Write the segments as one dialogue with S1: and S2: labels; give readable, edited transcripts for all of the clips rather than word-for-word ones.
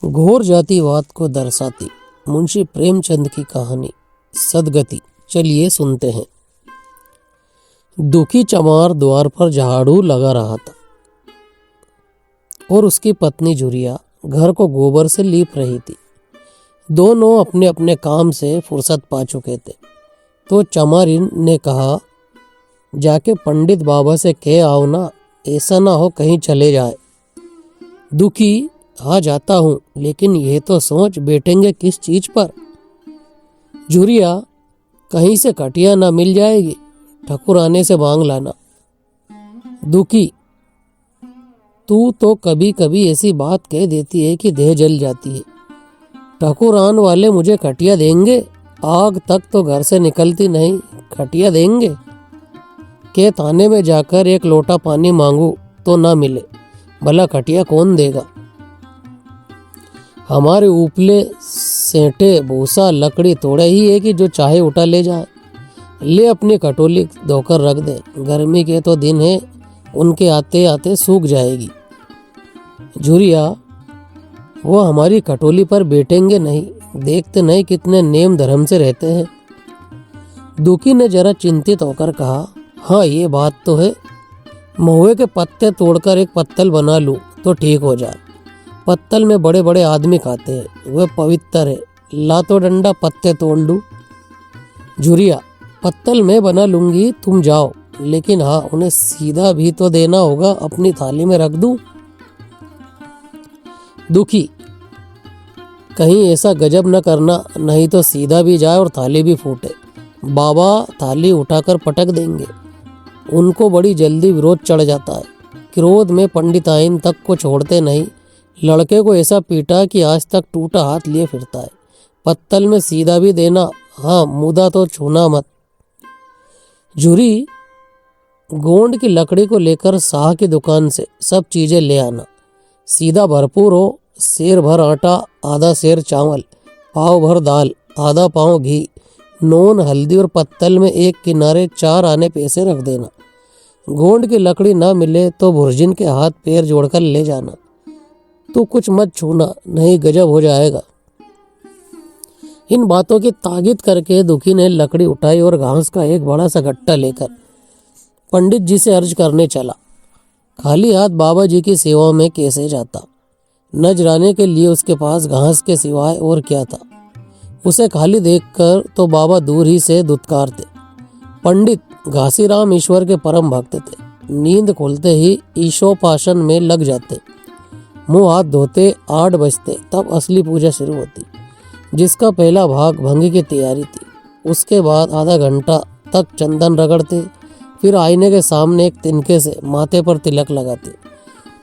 S1: घोर जातिवाद को दर्शाती मुंशी प्रेमचंद की कहानी सदगति। चलिए सुनते हैं। दुखी चमार द्वार पर झाड़ू लगा रहा था और उसकी पत्नी झुरिया घर को गोबर से लीप रही थी। दोनों अपने अपने काम से फुर्सत पा चुके थे तो चमारिन ने कहा, जाके पंडित बाबा से कह आओ ना, ऐसा ना हो कहीं चले जाए। दुखी, हाँ जाता हूँ, लेकिन यह तो सोच बैठेंगे किस चीज पर। झुरिया, कहीं से कटिया ना मिल जाएगी, ठकुराने से मांग लाना। दुखी, तू तो कभी कभी ऐसी बात कह देती है कि देह जल जाती है। ठकुरान वाले मुझे खटिया देंगे? आग तक तो घर से निकलती नहीं, खटिया देंगे? के थाने में जाकर एक लोटा पानी मांगू तो ना मिले, भला खटिया कौन देगा? हमारे ऊपले सेंटे भूसा लकड़ी तोड़े ही है कि जो चाहे उठा ले जाए। ले अपनी कटोली धोकर रख दे, गर्मी के तो दिन है, उनके आते आते सूख जाएगी। झुरिया, वो हमारी कटोली पर बैठेंगे नहीं, देखते नहीं कितने नेम धर्म से रहते हैं। दुखी ने जरा चिंतित होकर कहा, हाँ ये बात तो है, महुए के पत्ते तोड़कर एक पत्तल बना लूं तो ठीक हो जाए। पत्तल में बड़े बड़े आदमी खाते हैं, वह पवित्र है, ला तो डंडा पत्ते तोड़ लूं। झुरिया, पत्तल मैं बना लूंगी, तुम जाओ, लेकिन हाँ उन्हें सीधा भी तो देना होगा, अपनी थाली में रख दूं। दुखी, कहीं ऐसा गजब न करना, नहीं तो सीधा भी जाए और थाली भी फूटे। बाबा थाली उठाकर पटक देंगे, उनको बड़ी जल्दी विरोध चढ़ जाता है। क्रोध में पंडिताइन तक को छोड़ते नहीं। लड़के को ऐसा पीटा कि आज तक टूटा हाथ लिए फिरता है। पत्तल में सीधा भी देना, हाँ मुदा तो छूना मत। झुरी, गोंड की लकड़ी को लेकर शाह की दुकान से सब चीजें ले आना। सीधा भरपूर हो, सेर भर आटा, आधा सेर चावल, पाव भर दाल, आधा पाव घी, नून हल्दी और पत्तल में एक किनारे 4 आने पैसे रख देना। गोंड की लकड़ी ना मिले तो भुर्जिन के हाथ पैर जोड़कर ले जाना। तू कुछ मत छूना, नहीं गजब हो जाएगा। इन बातों की ताकीद करके दुखी ने लकड़ी उठाई और घास का एक बड़ा सा गट्टा लेकर पंडित जी से अर्ज करने चला। खाली हाथ बाबा जी की सेवा में कैसे जाता? नजराने के लिए उसके पास घास के सिवाय और क्या था? उसे खाली देखकर तो बाबा दूर ही से दुत्कारते। पंडित घासीराम ईश्वर के परम भक्त थे। नींद खुलते ही ईशोपासन में लग जाते। मुंह हाथ धोते 8 बजते, तब असली पूजा शुरू होती, जिसका पहला भाग भंगी की तैयारी थी। उसके बाद आधा घंटा तक चंदन रगड़ते, फिर आईने के सामने एक तिनके से माथे पर तिलक लगाते।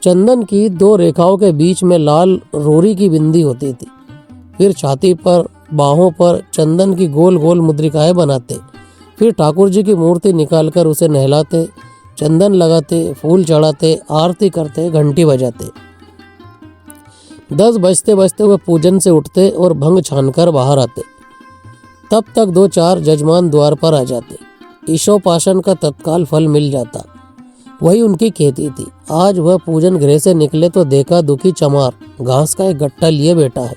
S1: चंदन की 2 रेखाओं के बीच में लाल रोरी की बिंदी होती थी। फिर छाती पर, बाहों पर चंदन की गोल गोल मुद्रिकाएं बनाते। फिर ठाकुर जी की मूर्ति निकालकर उसे नहलाते, चंदन लगाते, फूल चढ़ाते, आरती करते, घंटी बजाते। 10 बजते बजते वह पूजन से उठते और भंग छानकर बाहर आते। तब तक 2-4 जजमान द्वार पर आ जाते। ईशोपासन का तत्काल फल मिल जाता। वही उनकी खेती थी। आज वह पूजन गृह से निकले तो देखा दुखी चमार घास का एक गट्टा लिए बैठा है।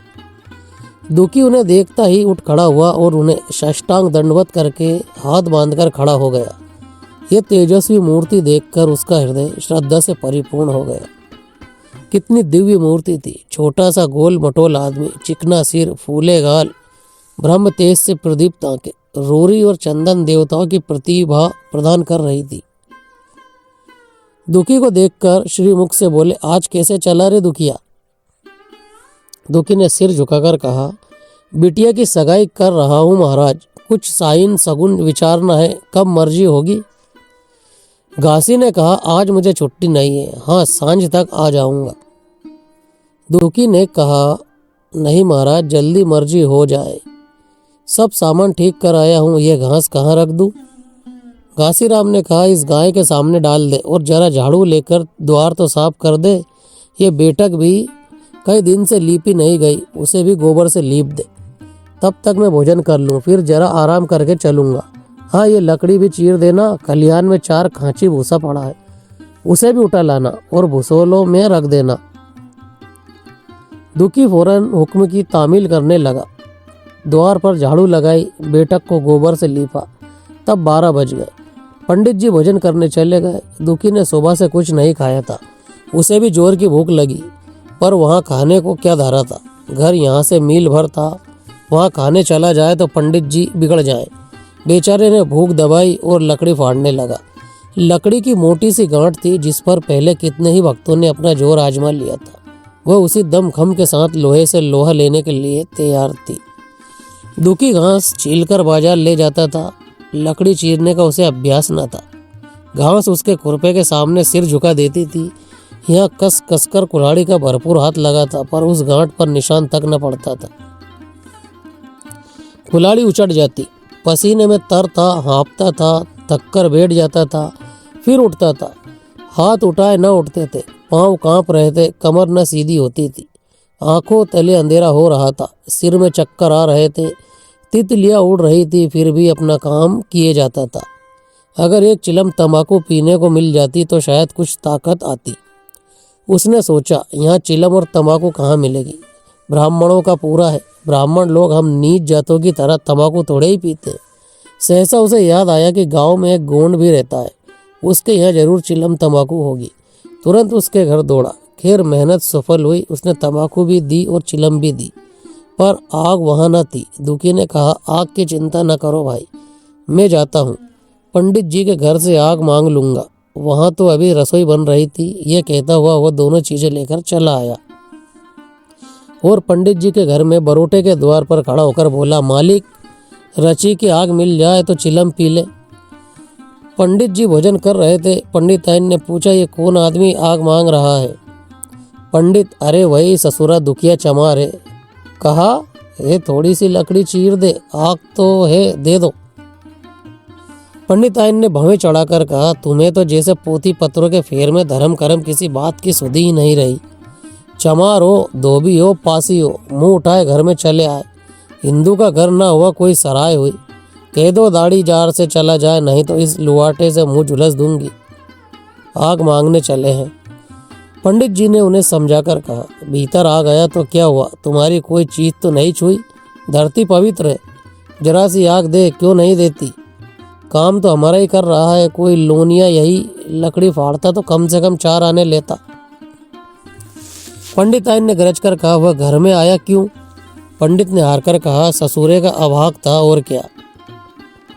S1: दुखी उन्हें देखता ही उठ खड़ा हुआ और उन्हें साष्टांग दंडवत करके हाथ बांधकर खड़ा हो गया। यह तेजस्वी मूर्ति देखकर उसका हृदय श्रद्धा से परिपूर्ण हो गया। कितनी दिव्य मूर्ति थी। छोटा सा गोल मटोल आदमी, चिकना सिर, फूले गाल, ब्रह्म तेज से प्रदीप्त आंखें, रोरी और चंदन देवताओं की प्रतिभा प्रदान कर रही थी। दुखी को देखकर श्री मुख से बोले, आज कैसे चला रे दुखिया? दुखी ने सिर झुकाकर कहा, बिटिया की सगाई कर रहा हूँ महाराज, कुछ साइन सगुन विचारना है, कब मर्जी होगी? घासी ने कहा, आज मुझे छुट्टी नहीं है, हाँ सांझ तक आ जाऊंगा। दुखी ने कहा, नहीं महाराज, जल्दी मर्जी हो जाए, सब सामान ठीक कर आया हूँ, ये घास कहाँ रख दूँ? घासीराम ने कहा, इस गाय के सामने डाल दे और जरा झाड़ू लेकर द्वार तो साफ कर दे। ये बेटक भी कई दिन से लीपी नहीं गई, उसे भी गोबर से लीप दे। तब तक मैं भोजन कर लूँ, फिर जरा आराम करके चलूँगा। हाँ ये लकड़ी भी चीर देना, खलिहान में 4 खांची भूसा पड़ा है, उसे भी उठा लाना और भूसोलों में रख देना। दुखी फौरन हुक्म की तामील करने लगा। द्वार पर झाड़ू लगाई, बेटक को गोबर से लीपा। तब 12 बज गए। पंडित जी भोजन करने चले गए। दुखी ने सुबह से कुछ नहीं खाया था। उसे भी जोर की भूख लगी, पर वहाँ खाने को क्या धारा था। घर यहाँ से मील भर था। वहाँ खाने चला जाए तो पंडित जी बिगड़ जाए। बेचारे ने भूख दबाई और लकड़ी फाड़ने लगा। लकड़ी की मोटी सी गांठ थी जिस पर पहले कितने ही भक्तों ने अपना जोर आजमा लिया था। वह उसी दमखम के साथ लोहे से लोहा लेने के लिए तैयार थी। दुखी घास छीलकर बाजार ले जाता था। लकड़ी चीरने का उसे अभ्यास न था। घास उसके खुरपे के सामने सिर झुका देती थी। यहाँ कस कसकर कुल्हाड़ी का भरपूर हाथ लगा था, पर उस गांठ पर निशान तक न पड़ता था। कुल्हाड़ी उचट जाती। पसीने में तर था, हाँफता था, थककर बैठ जाता था, फिर उठता था। हाथ उठाए न उठते थे, पांव कांप रहे थे, कमर न सीधी होती थी। आंखों तले अंधेरा हो रहा था, सिर में चक्कर आ रहे थे, तितलियां उड़ रही थी, फिर भी अपना काम किए जाता था। अगर एक चिलम तंबाकू पीने को मिल जाती तो शायद कुछ ताकत आती। उसने सोचा, यहाँ चिलम और तंबाकू कहाँ मिलेगी। ब्राह्मणों का पूरा है। ब्राह्मण लोग हम नीच जातों की तरह तंबाकू थोड़े ही पीते। सहसा उसे याद आया कि गांव में एक गोंड भी रहता है, उसके यहाँ जरूर चिलम तंबाकू होगी। तुरंत उसके घर दौड़ा। खैर मेहनत सफल हुई। उसने तंबाकू भी दी और चिलम भी दी, पर आग वहाँ न थी। दुखी ने कहा, आग की चिंता न करो भाई, मैं जाता हूँ। पंडित जी के घर से आग मांग लूँगा, वहाँ तो अभी रसोई बन रही थी। ये कहता हुआ वह दोनों चीज़ें लेकर चला आया और पंडित जी के घर में बरोटे के द्वार पर खड़ा होकर बोला, मालिक, रची की आग मिल जाए तो चिलम पी ले। पंडित जी भोजन कर रहे थे। पंडिताइन ने पूछा, ये कौन आदमी आग मांग रहा है? पंडित, अरे वही ससुरा दुखिया चमार है। कहा, ये थोड़ी सी लकड़ी चीर दे, आग तो है, दे दो। पंडिताइन ने भवें चढ़ाकर कहा, तुम्हें तो जैसे पोथी पत्रों के फेर में धर्म कर्म किसी बात की सुधी ही नहीं रही। चमार हो, धोबी हो, पासी हो, मुंह उठाए घर में चले आए। हिंदू का घर ना हुआ कोई सराय हुई। कह दो दाढ़ी जार से चला जाए, नहीं तो इस लुआटे से मुंह झुलस दूंगी। आग मांगने चले हैं। पंडित जी ने उन्हें समझाकर कहा, भीतर आ गया तो क्या हुआ, तुम्हारी कोई चीज तो नहीं छुई। धरती पवित्र है, जरा सी आग दे, क्यों नहीं देती? काम तो हमारा ही कर रहा है। कोई लोनिया यही लकड़ी फाड़ता तो कम से कम 4 आने लेता। पंडिताइन ने गरज कर कहा, वह घर में आया क्यों? पंडित ने हार कर कहा, ससुरे का अभाग था और क्या।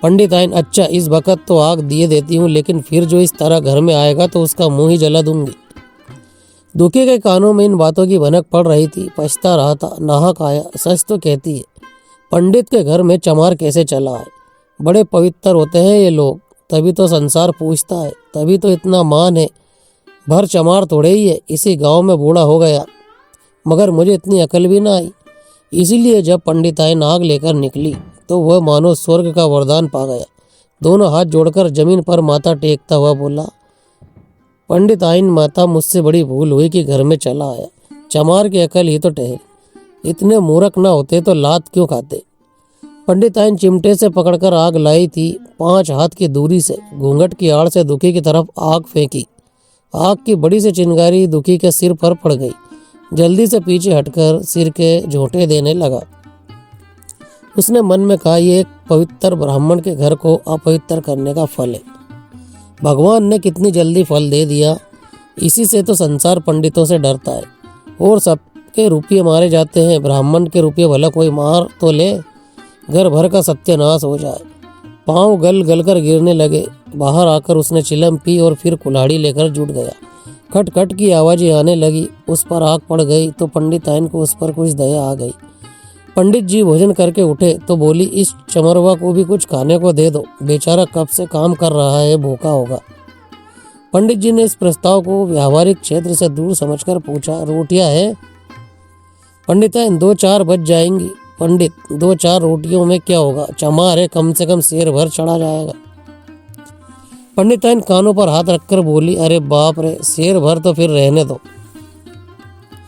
S1: पंडिताइन, अच्छा, इस वक्त तो आग दिए देती हूँ, लेकिन फिर जो इस तरह घर में आएगा तो उसका मुंह ही जला दूंगी। दुखी के कानों में इन बातों की भनक पड़ रही थी। पछता रहा था, नाहक आया। सच तो कहती है, पंडित के घर में चमार कैसे चला है? बड़े पवित्र होते हैं ये लोग, तभी तो संसार पूछता है, तभी तो इतना मान है। भर चमार थोड़े ही है, इसी गांव में बूढ़ा हो गया, मगर मुझे इतनी अकल भी ना आई। इसीलिए जब पंडिताइन आग लेकर निकली तो वह मानो स्वर्ग का वरदान पा गया। दोनों हाथ जोड़कर जमीन पर माथा टेकता हुआ बोला, पंडिताइन माता, मुझसे बड़ी भूल हुई कि घर में चला आया। चमार की अकल ही तो ठहरी, इतने मूर्ख ना होते तो लात क्यों खाते। पंडिताइन चिमटे से पकड़कर आग लाई थी। 5 हाथ की दूरी से घूंघट की आड़ से दुखी की तरफ आग फेंकी। आग की बड़ी सी चिंगारी दुखी के सिर पर पड़ गई। जल्दी से पीछे हटकर सिर के झोंटे देने लगा। उसने मन में कहा, ये एक पवित्र ब्राह्मण के घर को अपवित्र करने का फल है। भगवान ने कितनी जल्दी फल दे दिया। इसी से तो संसार पंडितों से डरता है और सबके रुपये मारे जाते हैं। ब्राह्मण के रुपये भला कोई मार तो ले, घर भर का सत्यानाश हो जाए। पांव गल गल कर गिरने लगे। बाहर आकर उसने चिलम पी और फिर कुल्हाड़ी लेकर जुट गया। खट खट की आवाज़ें आने लगी। उस पर आग पड़ गई तो पंडिताइन को उस पर कुछ दया आ गई। पंडित जी भोजन करके उठे तो बोली, इस चमरवा को भी कुछ खाने को दे दो, बेचारा कब से काम कर रहा है, भूखा होगा। पंडित जी ने इस प्रस्ताव को व्यावहारिक क्षेत्र से दूर समझकर पूछा, रोटियां है? पंडिताइन, 2-4 बज जाएंगी। पंडित, 2-4 रोटियों में क्या होगा, चमार है, कम से कम शेर भर चढ़ा जाएगा। पंडिताइन कानों पर हाथ रखकर बोली, अरे बाप रे, शेर भर तो फिर रहने दो।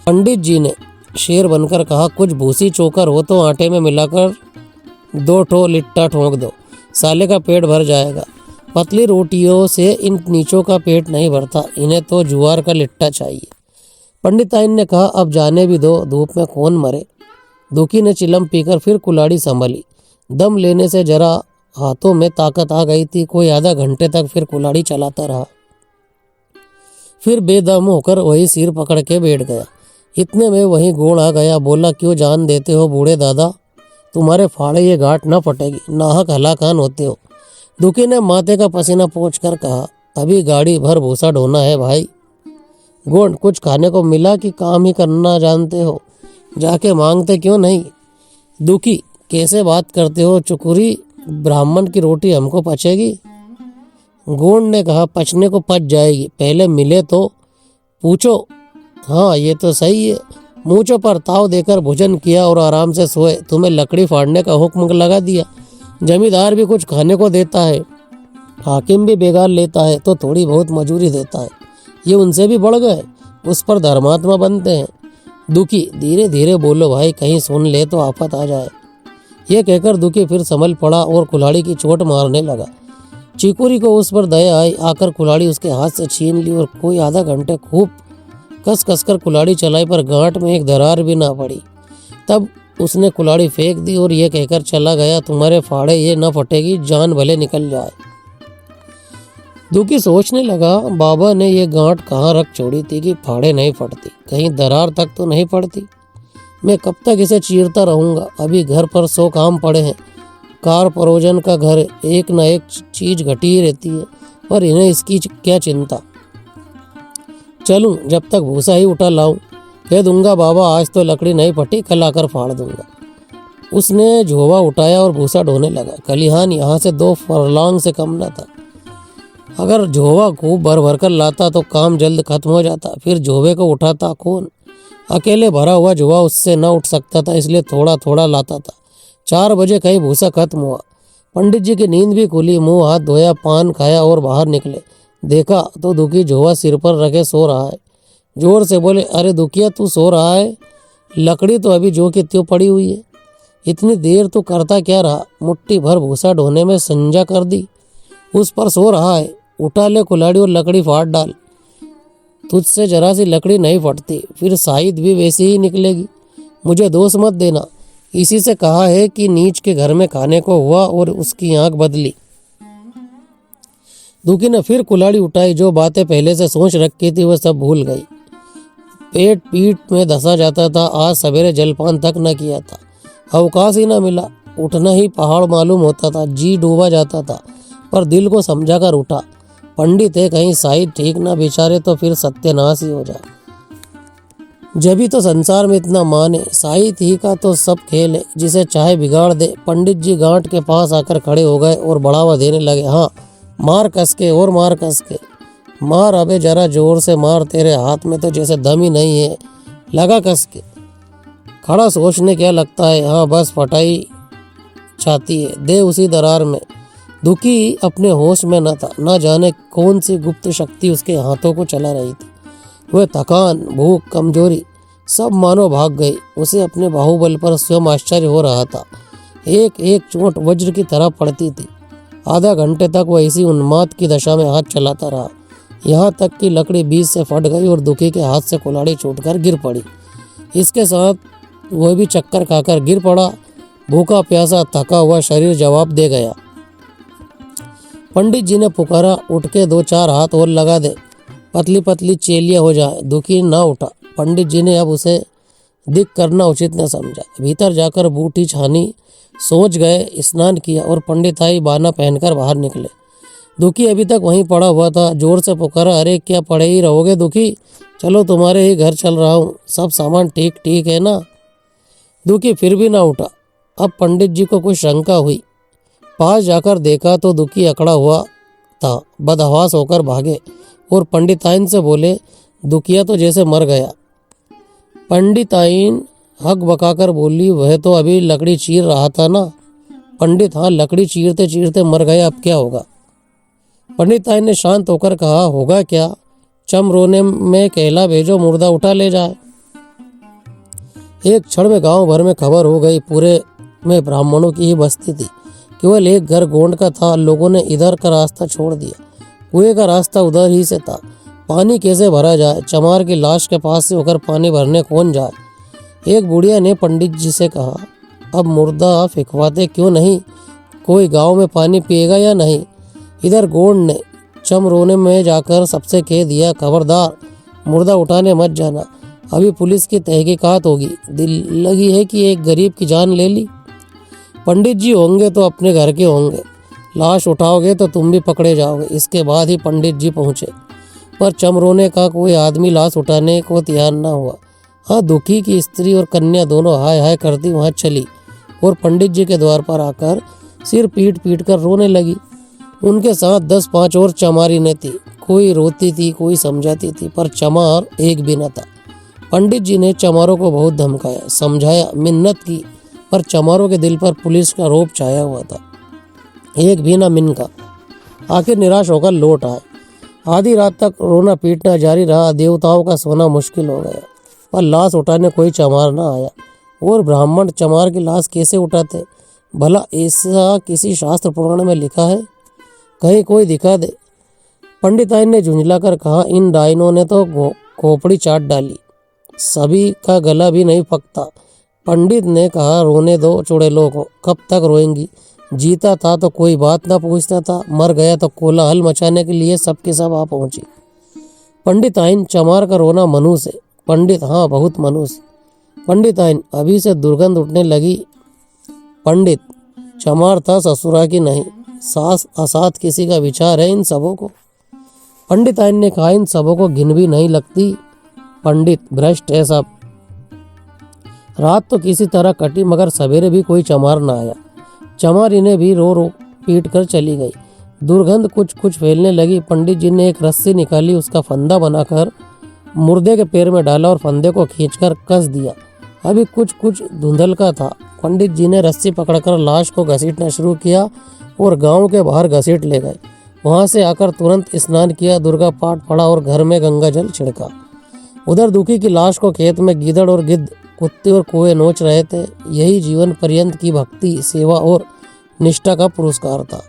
S1: पंडित जी ने शेर बनकर कहा, कुछ भूसी चोकर हो तो आटे में मिलाकर 2 ठो लिट्टा ठोंक दो, साले का पेट भर जाएगा। पतली रोटियों से इन नीचों का पेट नहीं भरता, इन्हें तो ज्वार का लिट्टा चाहिए। पंडित ताइन ने कहा, अब जाने भी दो, धूप में कौन मरे। दुखी ने चिलम पीकर फिर कुल्हाड़ी संभाली। दम लेने से जरा हाथों में ताकत आ गई थी। कोई आधा घंटे तक फिर कुल्हाड़ी चलाता रहा, फिर बेदम होकर वही सिर पकड़ के बैठ गया। इतने में वहीं गोड़ आ गया। बोला, क्यों जान देते हो बूढ़े दादा, तुम्हारे फाड़े ये गांठ न फटेगी, नाहक हलाकान होते हो। दुखी ने माथे का पसीना पोंछ कर कहा, अभी गाड़ी भर भूसा ढोना है भाई। गोंड, कुछ खाने को मिला कि काम ही करना जानते हो, जाके मांगते क्यों नहीं। दुखी, कैसे बात करते हो चुकुरी, ब्राह्मण की रोटी हमको पचेगी। गोंड ने कहा, पचने को पच जाएगी, पहले मिले तो पूछो। हाँ ये तो सही है। मूंछों पर ताव देकर भोजन किया और आराम से सोए। तुम्हें लकड़ी फाड़ने का हुक्म लगा दिया। जमींदार भी कुछ खाने को देता है, हाकिम भी बेगार लेता है तो थोड़ी बहुत मजूरी देता है। ये उनसे भी बढ़ गए, उस पर धर्मात्मा बनते हैं। दुखी, धीरे धीरे बोलो भाई, कहीं सुन ले तो आफत आ जाए। ये कहकर दुखी फिर संभल पड़ा और कुल्हाड़ी की चोट मारने लगा। चिकुरी को उस पर दया आई, आकर कुल्हाड़ी उसके हाथ से छीन ली और कोई आधा घंटे खूब कस कसकर कुल्हाड़ी चलाई, पर गांठ में एक दरार भी ना पड़ी। तब उसने कुल्हाड़ी फेंक दी और ये कहकर चला गया, तुम्हारे फाड़े ये न फटेगी, जान भले निकल जाए। दुखी सोचने लगा, बाबा ने ये गांठ कहाँ रख छोड़ी थी कि फाड़े नहीं फटती, कहीं दरार तक तो नहीं पड़ती। मैं कब तक इसे चीरता रहूंगा। अभी घर पर 100 काम पड़े हैं, कार परोजन का घर, एक न एक चीज घटी ही रहती है, पर इन्हें इसकी क्या चिंता। चलूं, जब तक भूसा ही उठा लाऊं। कह दूंगा, बाबा आज तो लकड़ी नहीं फटी, कल आकर फाड़ दूंगा। उसने झोवा उठाया और भूसा ढोने लगा। खलिहान यहाँ से 2 फरलांग से कम न था। अगर झोवा खूब भर भर कर लाता तो काम जल्द खत्म हो जाता। फिर झोवे को उठाता कौन, अकेले भरा हुआ झोवा उससे न उठ सकता था, इसलिए थोड़ा थोड़ा लाता था। 4 बजे कहीं भूसा खत्म हुआ। पंडित जी की नींद भी खुली। मुंह हाथ धोया, पान खाया और बाहर निकले। देखा तो दुखी झोवा सिर पर रखे सो रहा है। जोर से बोले, अरे दुखिया, तू सो रहा है? लकड़ी तो अभी जो की त्यों पड़ी हुई है। इतनी देर तो करता क्या रहा? मुट्ठी भर भूसा ढोने में संजा कर दी, उस पर सो रहा है। उठा ले कुल्हाड़ी और लकड़ी फाड़ डाल। तुझसे जरा सी लकड़ी नहीं फटती, फिर शायद भी वैसी ही निकलेगी। मुझे दोष मत देना। इसी से कहा है कि नीच के घर में खाने को हुआ और उसकी आंख बदली। दुखी ने फिर कुल्हाड़ी उठाई। जो बातें पहले से सोच रखी थी वह सब भूल गई। पेट पीठ में धंसा जाता था। आज सवेरे जलपान तक न किया था, अवकाश ही न मिला। उठना ही पहाड़ मालूम होता था। जी डूबा जाता था, पर दिल को समझा कर उठा। पंडित है, कहीं साइड ठीक ना बिचारे तो फिर सत्यानाश ही हो जाए। जभी तो संसार में इतना मान है। साहित ही का तो सब खेल है, जिसे चाहे बिगाड़ दे। पंडित जी गांठ के पास आकर खड़े हो गए और बढ़ावा देने लगे। हाँ, मार कस के और मार कस के मार, अबे जरा जोर से मार, तेरे हाथ में तो जैसे दम ही नहीं है, लगा कस के। खड़ा सोचने क्या लगता है। हाँ बस फटाई छाती है, दे उसी दरार में। दुखी अपने होश में न था। न जाने कौन सी गुप्त शक्ति उसके हाथों को चला रही थी। वह थकान, भूख, कमजोरी सब मानो भाग गई। उसे अपने बाहुबल पर स्वयं आश्चर्य हो रहा था। एक एक चोट वज्र की तरह पड़ती थी। आधा घंटे तक वह इसी उन्माद की दशा में हाथ चलाता रहा, यहाँ तक कि लकड़ी बीच से फट गई और दुखी के हाथ से कुल्हाड़ी छूटकर गिर पड़ी। इसके साथ वह भी चक्कर खाकर गिर पड़ा। भूखा प्यासा थका हुआ शरीर जवाब दे गया। पंडित जी ने पुकारा, उठ के 2-4 हाथ और लगा दे, पतली पतली चेलियां हो जाए। दुखी ना उठा। पंडित जी ने अब उसे दिख करना उचित न समझा। भीतर जाकर बूटी छानी, सोच गए, स्नान किया और पंडिताई बाना पहनकर बाहर निकले। दुखी अभी तक वहीं पड़ा हुआ था। जोर से पुकारा, अरे क्या पड़े ही रहोगे दुखी, चलो तुम्हारे ही घर चल रहा हूँ, सब सामान ठीक ठीक है ना। दुखी फिर भी ना उठा। अब पंडित जी को कुछ शंका हुई। पास जाकर देखा तो दुखी अकड़ा हुआ था। बदहवास होकर भागे और पंडिताइन से बोले, दुखिया तो जैसे मर गया। पंडिताइन हक बकाकर बोली, वह तो अभी लकड़ी चीर रहा था ना। पंडित, हाँ लकड़ी चीरते चीरते मर गया, अब क्या होगा। पंडिताइन ने शांत होकर कहा, होगा क्या, चम रोने में कहला भेजो, मुर्दा उठा ले जाए। एक क्षण में गांव भर में खबर हो गई। पूरे में ब्राह्मणों की ही बस्ती थी। केवल एक घर गोंड का था। लोगों ने इधर का रास्ता छोड़ दिया। कुएं का रास्ता उधर ही से था। पानी कैसे भरा जाए, चमार की लाश के पास से होकर पानी भरने कौन जाए। एक बुढ़िया ने पंडित जी से कहा, अब मुर्दा फेंकवाते क्यों नहीं, कोई गांव में पानी पिएगा या नहीं। इधर गोंड ने चमरोने में जाकर सबसे कह दिया, खबरदार मुर्दा उठाने मत जाना, अभी पुलिस की तहकीकात होगी। दिल लगी है कि एक गरीब की जान ले ली। पंडित जी होंगे तो अपने घर के होंगे, लाश उठाओगे तो तुम भी पकड़े जाओगे। इसके बाद ही पंडित जी पहुंचे, पर चमरोने का कोई आदमी लाश उठाने को तैयार न हुआ। हाँ, दुखी की स्त्री और कन्या दोनों हाय हाय करती वहां चली और पंडित जी के द्वार पर आकर सिर पीट पीट कर रोने लगी। उनके साथ 10-5 और चमारिनें थी, कोई रोती थी कोई समझाती थी, पर चमार एक भी न था। पंडित जी ने चमारों को बहुत धमकाया, समझाया, मिन्नत की, पर चमारों के दिल पर पुलिस का रौब छाया हुआ था, एक भी न मिनका। आखिर निराश होकर लौट आए। आधी रात तक रोना पीटना जारी रहा। देवताओं का सोना मुश्किल हो गया, पर लाश उठाने कोई चमार न आया। और ब्राह्मण चमार की लाश कैसे उठाते, भला ऐसा किसी शास्त्र पुराण में लिखा है, कहीं कोई दिखा दे। पंडिताइन ने झुंझलाकर कहा, इन डाइनों ने तो खोपड़ी चाट डाली, सभी का गला भी नहीं पकता। पंडित ने कहा, रोने दो चुड़ैलों को, कब तक रोएंगी। जीता था तो कोई बात ना पूछता था, मर गया तो कोलाहल मचाने के लिए सबके सब आ पहुंची। पंडिताइन, चमार का रोना मनुष्य है। पंडित, हाँ बहुत मनुष्य। पंडिताइन, अभी से दुर्गंध उठने लगी। पंडित, चमार था ससुरा की नहीं, सास असाथ किसी का विचार है इन सबों को। पंडिताइन ने कहा, इन सबों को घिन भी नहीं लगती। पंडित, भ्रष्ट है सब। रात तो किसी तरह कटी, मगर सवेरे भी कोई चमार न आया। चमारी ने भी रो रो पीट कर चली गई। दुर्गंध कुछ कुछ फैलने लगी। पंडित जी ने एक रस्सी निकाली, उसका फंदा बनाकर मुर्दे के पैर में डाला और फंदे को खींचकर कस दिया। अभी कुछ कुछ धुंधलका था। पंडित जी ने रस्सी पकड़कर लाश को घसीटना शुरू किया और गांव के बाहर घसीट ले गए। वहां से आकर तुरंत स्नान किया, दुर्गा पाठ पढ़ा और घर में गंगा जल छिड़का। उधर दुखी की लाश को खेत में गीदड़ और गिद्ध, कुत्ते और कौवे नोच रहे थे। यही जीवन पर्यंत की भक्ति, सेवा और निष्ठा का पुरस्कार था।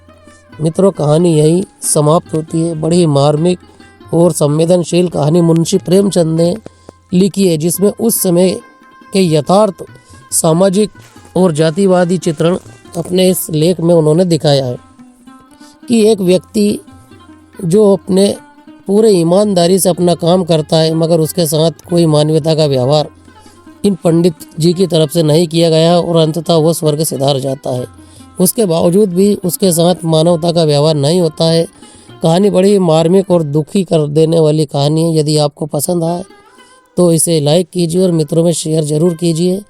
S1: मित्रों, कहानी यही समाप्त होती है। बड़ी मार्मिक और संवेदनशील कहानी मुंशी प्रेमचंद ने लिखी है, जिसमें उस समय के यथार्थ सामाजिक और जातिवादी चित्रण अपने इस लेख में उन्होंने दिखाया है कि एक व्यक्ति जो अपने पूरे ईमानदारी से अपना काम करता है, मगर उसके साथ कोई मानवता का व्यवहार इन पंडित जी की तरफ से नहीं किया गया और अंततः वो स्वर्ग सिधार जाता है। उसके बावजूद भी उसके साथ मानवता का व्यवहार नहीं होता है। कहानी बड़ी मार्मिक और दुखी कर देने वाली कहानी है। यदि आपको पसंद आए तो इसे लाइक कीजिए और मित्रों में शेयर जरूर कीजिए।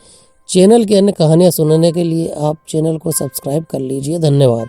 S1: चैनल की अन्य कहानियाँ सुनने के लिए आप चैनल को सब्सक्राइब कर लीजिए। धन्यवाद।